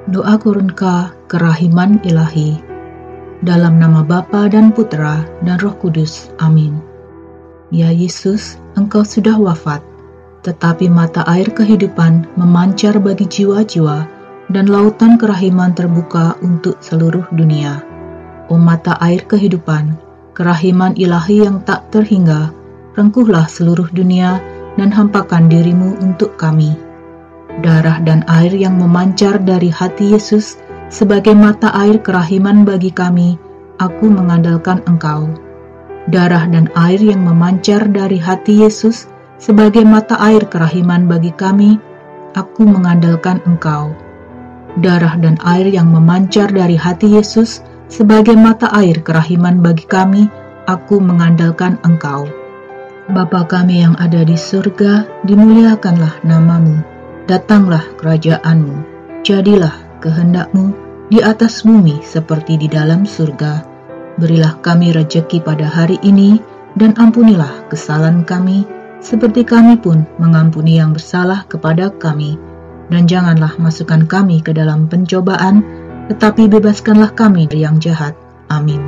Doa Kurunka Kerahiman Ilahi. Dalam nama Bapa dan Putra dan Roh Kudus. Amin. Ya Yesus, Engkau sudah wafat, tetapi mata air kehidupan memancar bagi jiwa-jiwa dan lautan kerahiman terbuka untuk seluruh dunia. O mata air kehidupan, kerahiman ilahi yang tak terhingga, rengkuhlah seluruh dunia dan hampakan dirimu untuk kami. Darah dan air yang memancar dari hati Yesus sebagai mata air kerahiman bagi kami, aku mengandalkan Engkau. Darah dan air yang memancar dari hati Yesus sebagai mata air kerahiman bagi kami, aku mengandalkan Engkau. Darah dan air yang memancar dari hati Yesus sebagai mata air kerahiman bagi kami, aku mengandalkan Engkau. Bapa kami yang ada di surga, dimuliakanlah nama-Mu. Datanglah kerajaan-Mu, jadilah kehendak-Mu di atas bumi seperti di dalam surga. Berilah kami rejeki pada hari ini, dan ampunilah kesalahan kami, seperti kami pun mengampuni yang bersalah kepada kami. Dan janganlah masukkan kami ke dalam pencobaan, tetapi bebaskanlah kami dari yang jahat. Amin.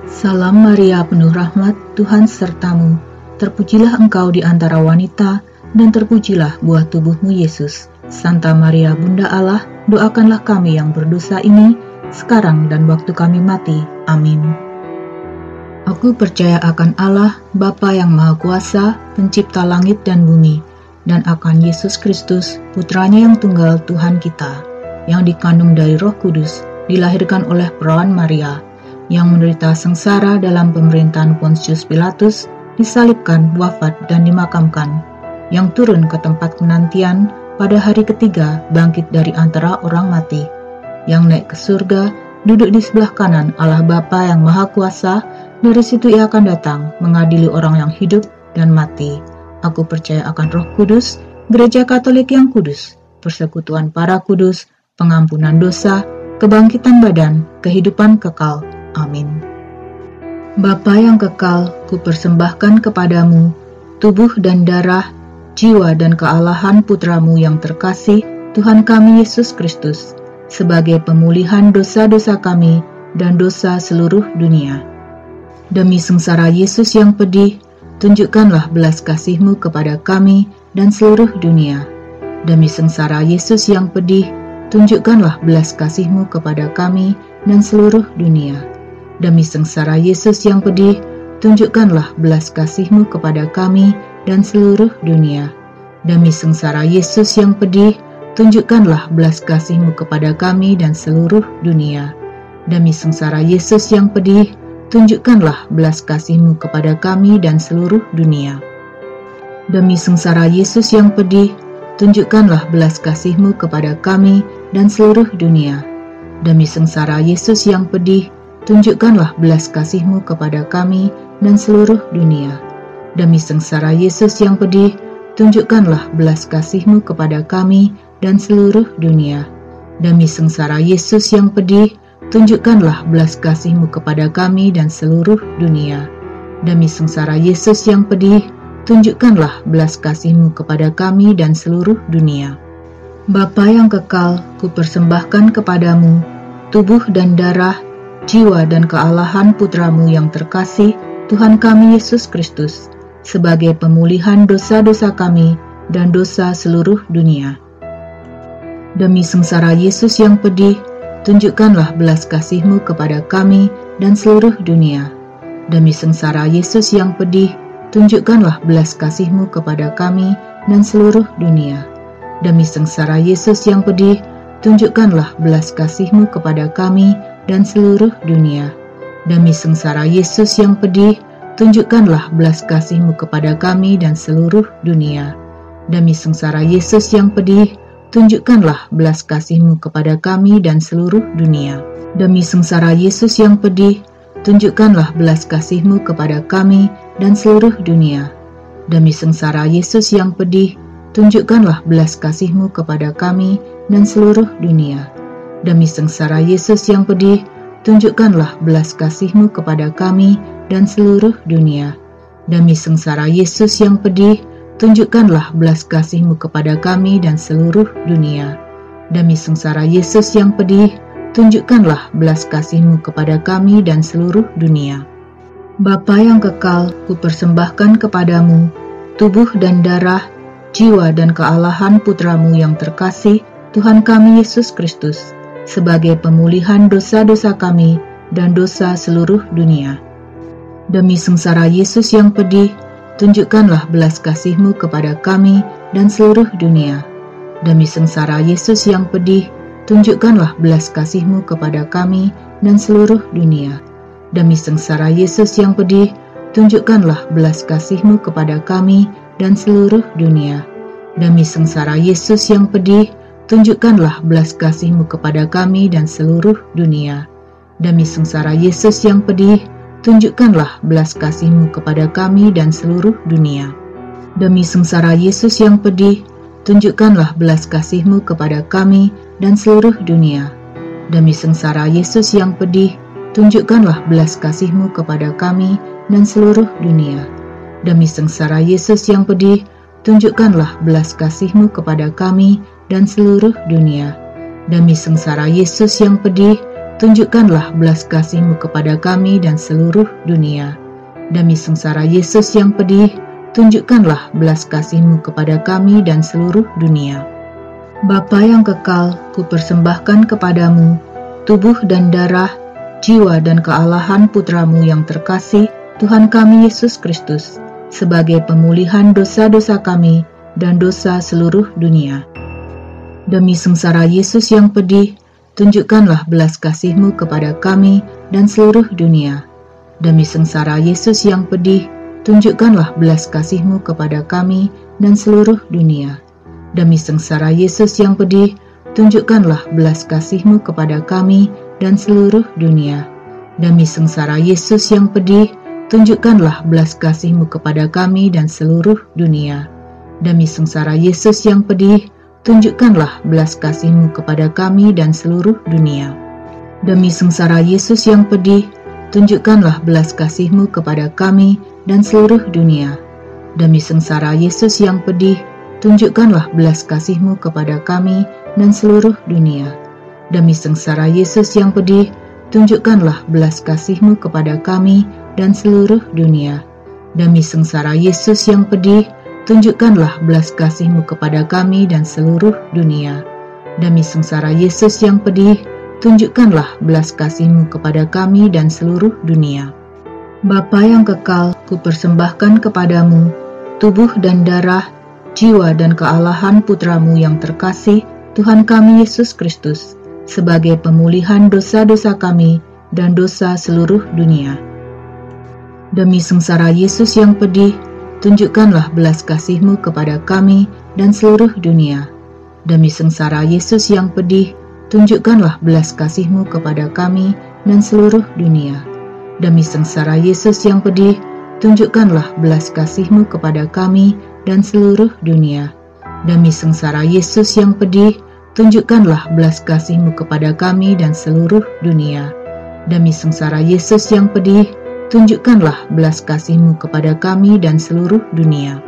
Salam Maria, penuh rahmat, Tuhan sertamu. Terpujilah engkau di antara wanita, dan terpujilah buah tubuhmu Yesus. Santa Maria Bunda Allah, doakanlah kami yang berdosa ini, sekarang dan waktu kami mati. Amin. Aku percaya akan Allah, Bapa yang Maha Kuasa, pencipta langit dan bumi, dan akan Yesus Kristus, Putranya yang tunggal Tuhan kita, yang dikandung dari Roh Kudus, dilahirkan oleh perawan Maria, yang menderita sengsara dalam pemerintahan Pontius Pilatus, disalibkan, wafat, dan dimakamkan, yang turun ke tempat penantian, pada hari ketiga bangkit dari antara orang mati, yang naik ke surga, duduk di sebelah kanan Allah Bapa yang Maha Kuasa. Dari situ Ia akan datang mengadili orang yang hidup dan mati. Aku percaya akan Roh Kudus, Gereja Katolik yang kudus, persekutuan para kudus, pengampunan dosa, kebangkitan badan, kehidupan kekal. Amin. Bapa yang kekal, kupersembahkan kepadamu tubuh dan darah, jiwa dan kealahan Putramu yang terkasih, Tuhan kami Yesus Kristus, sebagai pemulihan dosa-dosa kami dan dosa seluruh dunia. Demi sengsara Yesus yang pedih, tunjukkanlah belas kasih-Mu kepada kami dan seluruh dunia. Demi sengsara Yesus yang pedih, tunjukkanlah belas kasih-Mu kepada kami dan seluruh dunia. Demi sengsara Yesus yang pedih, tunjukkanlah belas kasih-Mu kepada kami dan seluruh dunia. Demi sengsara Yesus yang pedih, tunjukkanlah belas kasih-Mu kepada kami dan seluruh dunia. Demi sengsara Yesus yang pedih, tunjukkanlah belas kasih-Mu kepada kami dan seluruh dunia. Demi sengsara Yesus yang pedih, tunjukkanlah belas kasih-Mu kepada kami dan seluruh dunia. Demi sengsara Yesus yang pedih, tunjukkanlah belas kasih-Mu kepada kami dan seluruh dunia. Demi sengsara Yesus yang pedih, tunjukkanlah belas kasih-Mu kepada kami dan seluruh dunia. Demi sengsara Yesus yang pedih, tunjukkanlah belas kasih-Mu kepada kami dan seluruh dunia. Demi sengsara Yesus yang pedih, tunjukkanlah belas kasih-Mu kepada kami dan seluruh dunia. Bapa yang kekal, kupersembahkan kepadamu tubuh dan darah, jiwa dan kealahan Putramu yang terkasih, Tuhan kami Yesus Kristus, sebagai pemulihan dosa-dosa kami dan dosa seluruh dunia. Demi sengsara Yesus yang pedih, tunjukkanlah belas kasih-Mu kepada kami dan seluruh dunia. Demi sengsara Yesus yang pedih, tunjukkanlah belas kasih-Mu kepada kami dan seluruh dunia. Demi sengsara Yesus yang pedih, tunjukkanlah belas kasih-Mu kepada kami dan seluruh dunia. Demi sengsara Yesus yang pedih, tunjukkanlah belas kasih-Mu kepada kami dan seluruh dunia. Demi sengsara Yesus yang pedih, tunjukkanlah belas kasih-Mu kepada kami dan seluruh dunia. Demi sengsara Yesus yang pedih, tunjukkanlah belas kasih-Mu kepada kami dan seluruh dunia. Demi sengsara Yesus yang pedih, tunjukkanlah belas kasih-Mu kepada kami dan seluruh dunia. Demi sengsara Yesus yang pedih, tunjukkanlah belas kasih-Mu kepada kami dan seluruh dunia. Demi sengsara Yesus yang pedih, tunjukkanlah belas kasih-Mu kepada kami dan seluruh dunia. Demi sengsara Yesus yang pedih, tunjukkanlah belas kasih-Mu kepada kami dan seluruh dunia. Bapa yang kekal, kupersembahkan kepadamu tubuh dan darah, jiwa dan kealahan Putra-Mu yang terkasih, Tuhan kami Yesus Kristus, sebagai pemulihan dosa-dosa kami dan dosa seluruh dunia. Demi sengsara Yesus yang pedih, tunjukkanlah belas kasih-Mu kepada kami dan seluruh dunia. Demi sengsara Yesus yang pedih, tunjukkanlah belas kasih-Mu kepada kami dan seluruh dunia. Demi sengsara Yesus yang pedih, tunjukkanlah belas kasih-Mu kepada kami dan seluruh dunia. Demi sengsara Yesus yang pedih, tunjukkanlah belas kasih-Mu kepada kami dan seluruh dunia. Demi sengsara Yesus yang pedih, tunjukkanlah belas kasih-Mu kepada kami dan seluruh dunia. Demi sengsara Yesus yang pedih, tunjukkanlah belas kasih-Mu kepada kami dan seluruh dunia. Demi sengsara Yesus yang pedih, tunjukkanlah belas kasih-Mu kepada kami dan seluruh dunia. Demi sengsara Yesus yang pedih, tunjukkanlah belas kasih-Mu kepada kami dan seluruh dunia. Demi sengsara Yesus yang pedih, tunjukkanlah belas kasih-Mu kepada kami dan seluruh dunia. Demi sengsara Yesus yang pedih, tunjukkanlah belas kasih-Mu kepada kami dan seluruh dunia. Bapa yang kekal, kupersembahkan kepadamu tubuh dan darah, jiwa dan kealahan Putra-Mu yang terkasih, Tuhan kami Yesus Kristus, sebagai pemulihan dosa-dosa kami dan dosa seluruh dunia. Demi sengsara Yesus yang pedih, tunjukkanlah belas kasih-Mu kepada kami dan seluruh dunia. Demi sengsara Yesus yang pedih, tunjukkanlah belas kasih-Mu kepada kami dan seluruh dunia. Demi sengsara Yesus yang pedih, tunjukkanlah belas kasih-Mu kepada kami dan seluruh dunia. Demi sengsara Yesus yang pedih, tunjukkanlah belas kasih-Mu kepada kami dan seluruh dunia. Demi sengsara Yesus yang pedih, tunjukkanlah belas kasih-Mu kepada kami dan seluruh dunia. Demi sengsara Yesus yang pedih, tunjukkanlah belas kasih-Mu kepada kami dan seluruh dunia. Demi sengsara Yesus yang pedih, tunjukkanlah belas kasih-Mu kepada kami dan seluruh dunia. Demi sengsara Yesus yang pedih, tunjukkanlah belas kasih-Mu kepada kami dan seluruh dunia. Demi sengsara Yesus yang pedih, tunjukkanlah belas kasih-Mu kepada kami dan seluruh dunia. Demi sengsara Yesus yang pedih, tunjukkanlah belas kasih-Mu kepada kami dan seluruh dunia. Bapa yang kekal, kupersembahkan kepadamu tubuh dan darah, jiwa dan kealahan Putra-Mu yang terkasih, Tuhan kami Yesus Kristus, sebagai pemulihan dosa-dosa kami dan dosa seluruh dunia. Demi sengsara Yesus yang pedih, tunjukkanlah belas kasih-Mu kepada kami dan seluruh dunia. Demi sengsara Yesus yang pedih, tunjukkanlah belas kasih-Mu kepada kami dan seluruh dunia. Demi sengsara Yesus yang pedih, tunjukkanlah belas kasih-Mu kepada kami dan seluruh dunia. Demi sengsara Yesus yang pedih, tunjukkanlah belas kasih-Mu kepada kami dan seluruh dunia. Demi sengsara Yesus yang pedih, tunjukkanlah belas kasih-Mu kepada kami dan seluruh dunia.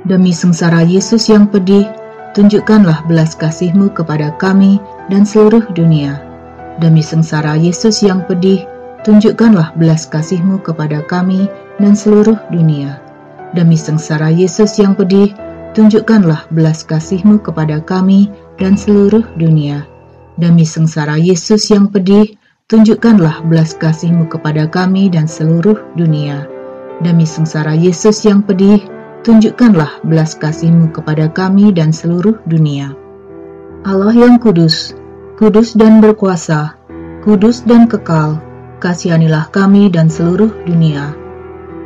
Demi sengsara Yesus yang pedih, tunjukkanlah belas kasih-Mu kepada kami dan seluruh dunia. Demi sengsara Yesus yang pedih, tunjukkanlah belas kasih-Mu kepada kami dan seluruh dunia. Demi sengsara Yesus yang pedih, tunjukkanlah belas kasih-Mu kepada kami dan seluruh dunia. Demi sengsara Yesus yang pedih, tunjukkanlah belas kasih-Mu kepada kami dan seluruh dunia. Demi sengsara Yesus yang pedih, tunjukkanlah belas kasih-Mu kepada kami dan seluruh dunia. Allah yang kudus, kudus dan berkuasa, kudus dan kekal, kasihanilah kami dan seluruh dunia.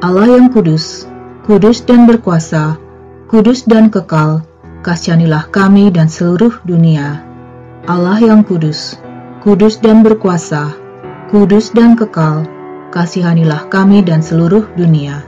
Allah yang kudus, kudus dan berkuasa, kudus dan kekal, kasihanilah kami dan seluruh dunia. Allah yang kudus, kudus dan berkuasa, kudus dan kekal, kasihanilah kami dan seluruh dunia.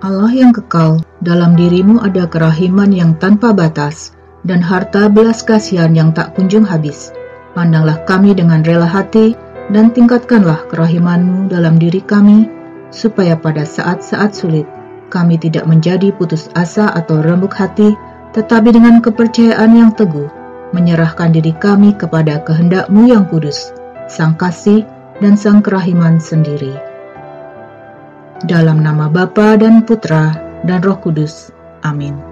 Allah yang kekal, dalam diri-Mu ada kerahiman yang tanpa batas, dan harta belas kasihan yang tak kunjung habis. Pandanglah kami dengan rela hati, dan tingkatkanlah kerahiman-Mu dalam diri kami, supaya pada saat-saat sulit, kami tidak menjadi putus asa atau rembuk hati, tetapi dengan kepercayaan yang teguh, menyerahkan diri kami kepada kehendak-Mu yang kudus, Sang Kasih dan Sang Kerahiman sendiri. Dalam nama Bapa dan Putra dan Roh Kudus. Amin.